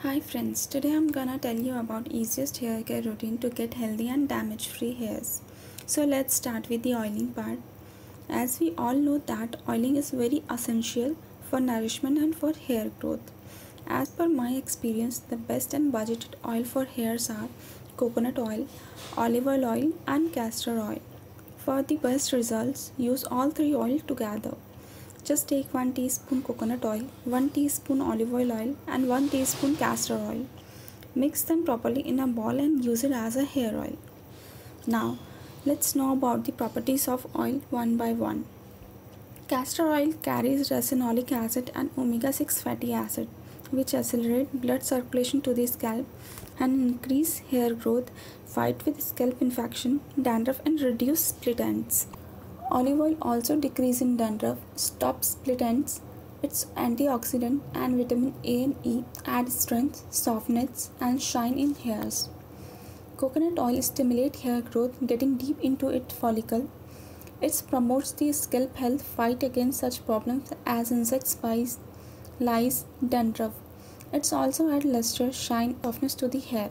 Hi friends, today I'm gonna tell you about easiest hair care routine to get healthy and damage-free hairs. So let's start with the oiling part. As we all know that oiling is very essential for nourishment and for hair growth. As per my experience, the best and budgeted oil for hairs are coconut oil, olive oil and castor oil. For the best results, use all three oil together. Just take 1 teaspoon coconut oil, 1 teaspoon olive oil and 1 teaspoon castor oil. Mix them properly in a bowl and use it as a hair oil. Now, let's know about the properties of oil one by one. Castor oil carries racinoleic acid and omega-6 fatty acid, which accelerate blood circulation to the scalp and increase hair growth, fight with scalp infection, dandruff and reduce split ends. Olive oil also decreases dandruff, stops split ends. Its antioxidant and vitamin A and E add strength, softness, and shine in hairs. Coconut oil stimulates hair growth, getting deep into its follicle. It promotes the scalp health, fight against such problems as insect bites, lice, dandruff. It's also add luster, shine, softness to the hair.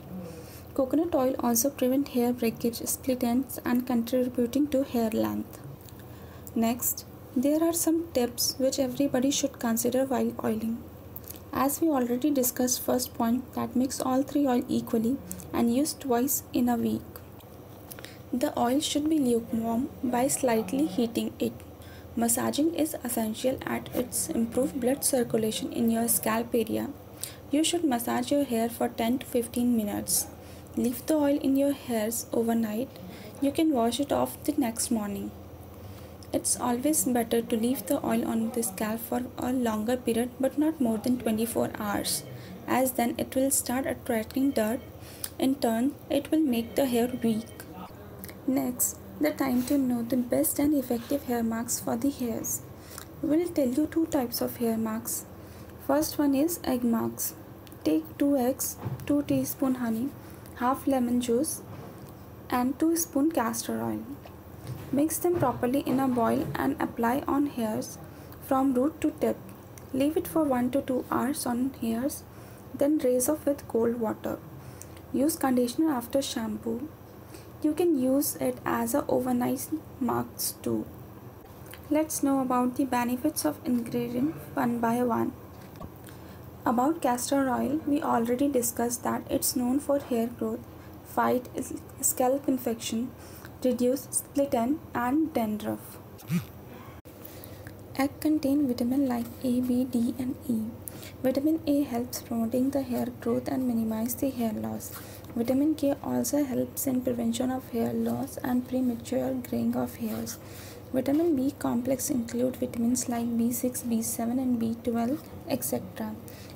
Coconut oil also prevents hair breakage, split ends, and contributing to hair length. Next, there are some tips which everybody should consider while oiling. As we already discussed first point, that mix all three oil equally and use twice in a week. The oil should be lukewarm by slightly heating it. Massaging is essential as it improves blood circulation in your scalp area. You should massage your hair for 10 to 15 minutes. Leave the oil in your hairs overnight. You can wash it off the next morning. It's always better to leave the oil on the scalp for a longer period but not more than 24 hours, as then it will start attracting dirt. In turn, it will make the hair weak. Next, the time to know the best and effective hair masks for the hairs. We'll tell you two types of hair masks. First one is egg masks. Take 2 eggs, 2 teaspoon honey, half lemon juice and 2 spoon castor oil. Mix them properly in a bowl and apply on hairs from root to tip. Leave it for 1 to 2 hours on hairs, then rinse off with cold water. Use conditioner after shampoo. You can use it as a overnight mask too. Let's know about the benefits of ingredient one by one. About castor oil, we already discussed that it's known for hair growth, fight scalp infection, reduce split end and dandruff. Egg contain vitamin like A, B, D and E. Vitamin A helps promoting the hair growth and minimize the hair loss. Vitamin K also helps in prevention of hair loss and premature graying of hairs. Vitamin B complex include vitamins like B6, B7 and B12, etc.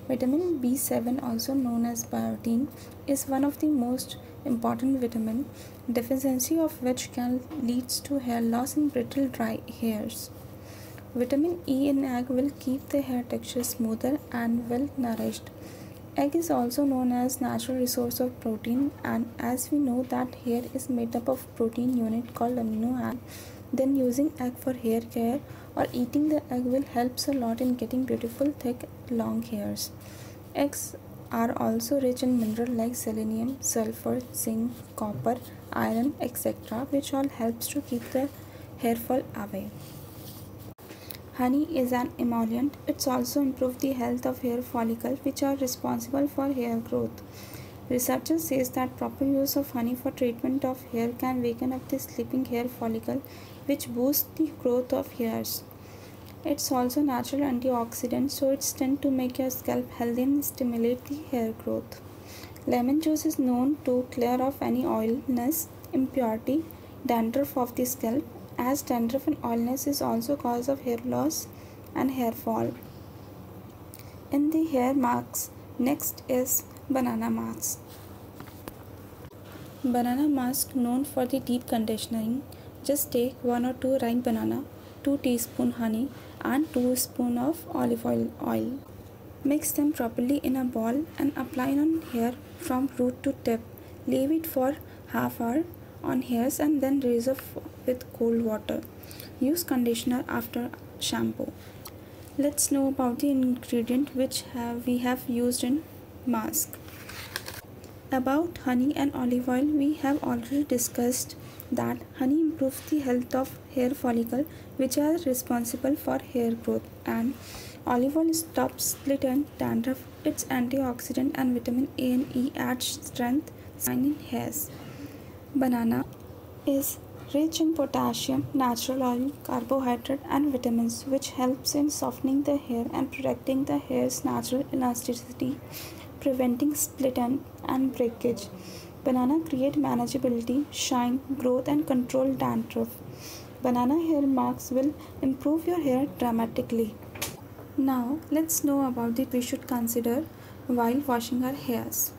Vitamin B7, also known as biotin, is one of the most important vitamin, deficiency of which can lead to hair loss and brittle dry hairs. Vitamin E in egg will keep the hair texture smoother and well nourished. Egg is also known as natural resource of protein, and as we know that hair is made up of protein unit called amino acid, then using egg for hair care or eating the egg will helps a lot in getting beautiful thick long hairs. Eggs are also rich in minerals like selenium, sulfur, zinc, copper, iron, etc., which all helps to keep the hair fall away. Honey is an emollient. It's also improves the health of hair follicles, which are responsible for hair growth. Researchers says that proper use of honey for treatment of hair can waken up the sleeping hair follicle, which boosts the growth of hairs. It's also natural antioxidant, so it's tend to make your scalp healthy and stimulate the hair growth. Lemon juice is known to clear off any oiliness, impurity, dandruff of the scalp, as dandruff and oiliness is also cause of hair loss and hair fall. In the hair masks, next is banana mask. Banana mask known for the deep conditioning. Just take 1 or 2 ripe banana, 2 teaspoon honey and 2 spoon of olive oil. Mix them properly in a bowl and apply on hair from root to tip. Leave it for half hour on hairs and then rinse off with cold water. Use conditioner after shampoo. Let's know about the ingredient which we have used in mask. About honey and olive oil, we have already discussed that honey improves the health of hair follicle, which are responsible for hair growth, and olive oil stops split and dandruff. Its antioxidant and vitamin A and E add strength in hairs. Banana is rich in potassium, natural oil, carbohydrate, and vitamins, which helps in softening the hair and protecting the hair's natural elasticity, preventing split end and breakage. Banana create manageability, shine, growth, and control dandruff. Banana hair masks will improve your hair dramatically. Now let's know about the we should consider while washing our hairs.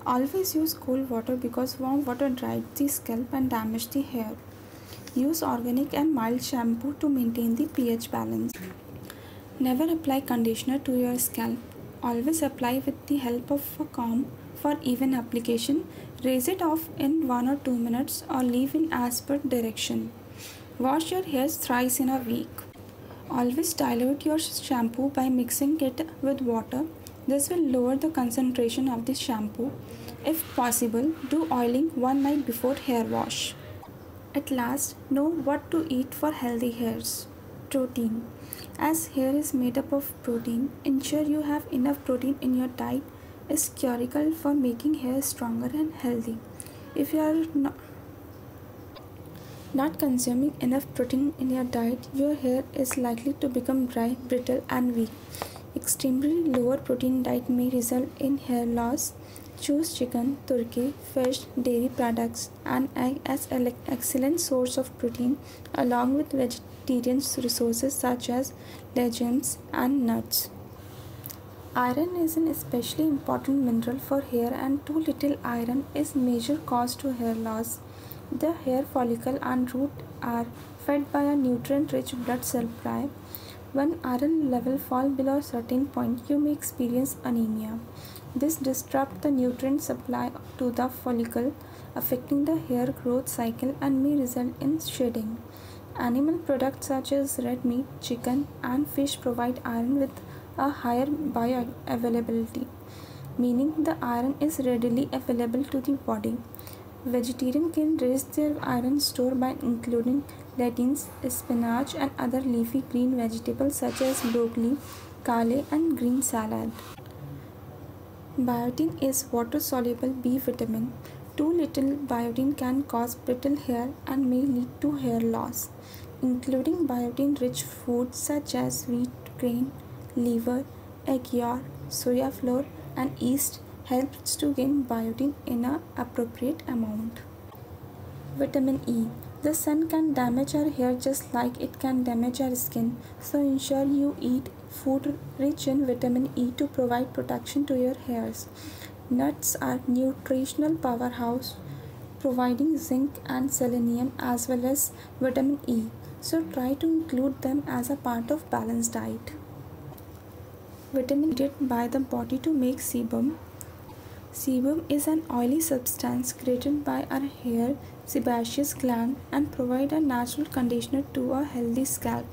Always use cold water because warm water dries the scalp and damages the hair. Use organic and mild shampoo to maintain the pH balance. Never apply conditioner to your scalp. Always apply with the help of a comb for even application. Rinse it off in 1 or 2 minutes or leave in as per direction. Wash your hair thrice in a week. Always dilute your shampoo by mixing it with water. This will lower the concentration of the shampoo. If possible, do oiling one night before hair wash. At last, know what to eat for healthy hairs. Protein. As hair is made up of protein, ensure you have enough protein in your diet is critical for making hair stronger and healthy. If you are not consuming enough protein in your diet, your hair is likely to become dry, brittle, and weak. Extremely lower protein diet may result in hair loss. Choose chicken, turkey, fish, dairy products, and egg as an excellent source of protein, along with vegetarian resources such as legumes and nuts. Iron is an especially important mineral for hair, and too little iron is major cause to hair loss. The hair follicle and root are fed by a nutrient-rich blood supply. When iron level fall below a certain point, you may experience anemia. This disrupts the nutrient supply to the follicle, affecting the hair growth cycle and may result in shedding. Animal products such as red meat, chicken, and fish provide iron with a higher bioavailability, meaning the iron is readily available to the body. Vegetarians can raise their iron store by including lettuce, spinach, and other leafy green vegetables such as broccoli, kale, and green salad. Biotin is water-soluble B vitamin. Too little biotin can cause brittle hair and may lead to hair loss. Including biotin-rich foods such as wheat grain, liver, egg yolk, soya flour, and yeast helps to gain biotin in an appropriate amount. Vitamin E. The sun can damage our hair just like it can damage our skin, so ensure you eat food rich in vitamin E to provide protection to your hairs. Nuts are nutritional powerhouse, providing zinc and selenium as well as vitamin E, so try to include them as a part of balanced diet. Vitamin needed by the body to make sebum. Sebum is an oily substance created by our hair sebaceous gland and provide a natural conditioner to a healthy scalp.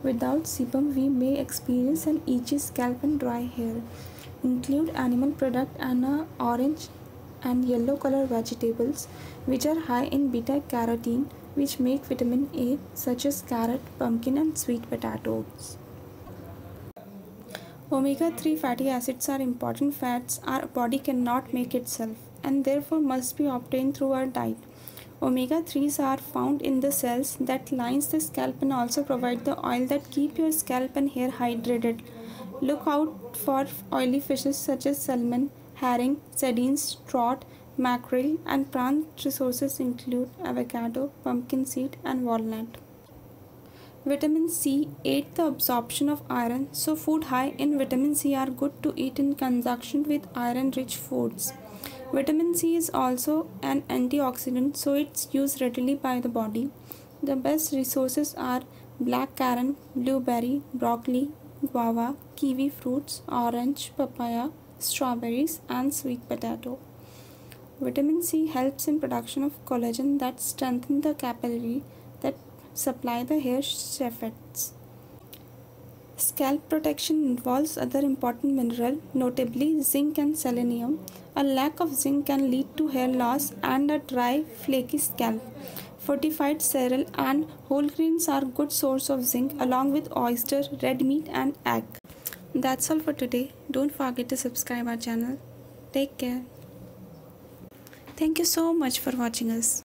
Without sebum, we may experience an itchy scalp and dry hair. Include animal product and orange and yellow color vegetables which are high in beta carotene, which make vitamin A, such as carrot, pumpkin, and sweet potatoes. Omega-3 fatty acids are important fats our body cannot make itself and therefore must be obtained through our diet. Omega-3s are found in the cells that lines the scalp and also provide the oil that keep your scalp and hair hydrated. Look out for oily fishes such as salmon, herring, sardines, trout, mackerel, and prawn resources include avocado, pumpkin seed, and walnut. Vitamin C aids the absorption of iron, so food high in vitamin C are good to eat in conjunction with iron-rich foods. Vitamin C is also an antioxidant, so it's used readily by the body. The best resources are black currant, blueberry, broccoli, guava, kiwi fruits, orange, papaya, strawberries, and sweet potato. Vitamin C helps in production of collagen that strengthen the capillary that supply the hair shafts. Scalp protection involves other important minerals, notably zinc and selenium. A lack of zinc can lead to hair loss and a dry, flaky scalp. Fortified cereal and whole grains are good source of zinc along with oyster, red meat and egg. That's all for today. Don't forget to subscribe our channel. Take care. Thank you so much for watching us.